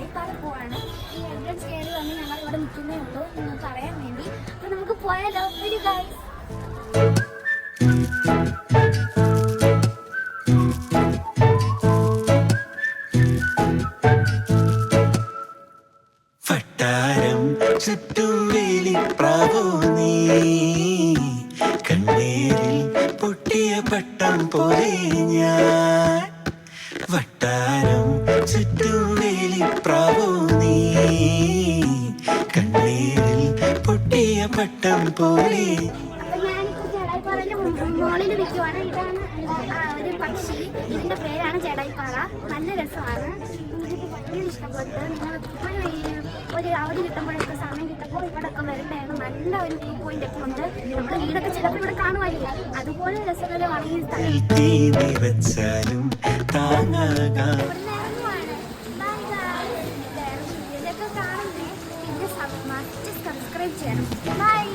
ജഡായിപ്പാറ പോവാണ്. ഈ എൻട്രൻസ് കയറി വന്ന് ഞങ്ങൾ ഇവിടെ നിൽക്കുന്നേ ഉള്ളൂ നിങ്ങൾക്ക് അറിയാൻ വേണ്ടി. അപ്പൊ നമുക്ക് പോയാലോ? ഒരു ഗൈസ് വട്ടാരം ചുറ്റും വേലിപ്രാവോ നീ കണ്ണീരിൽ പൊട്ടിയ പട്ടം പോലെ ഞാൻ വട്ടാരം ചുറ്റും വേലിപ്രാവോ നീ കണ്ണീരിൽ പൊട്ടിയ പട്ടം പോലെ. അപ്പൊ ഞാനിപ്പോ ജഡായിപ്പാറയുടെ മുകളിൽ നിൽക്കുവാണ്. ഇതാണ് ഒരു പക്ഷി. ഇതിന്റെ പേരാണ് ജഡായിപ്പാറ. നല്ല രസമാണ്. എനിക്ക് ഭയങ്കര ഇഷ്ടപ്പെട്ടു. നിങ്ങൾ എപ്പോഴും ഒരു അവധി കിട്ടുമ്പോഴൊക്കെ സമയം കിട്ടുമ്പോൾ ഇവിടെയൊക്കെ വരണ്ടായിരുന്നു. നല്ല ഒരു വ്യൂ പോയിന്റ് ഒക്കെ ഉണ്ട്. നമ്മുടെ വീടൊക്കെ ചിലപ്പോൾ ഇവിടെ കാണുമായില്ല. അതുപോലെ രസകരമാണ് ഈ സ്ഥലം. ഇതൊക്കെ കാണുന്നേ. പിന്നെ സബ്സ്ക്രൈബ് ചെയ്യണം. ബൈ.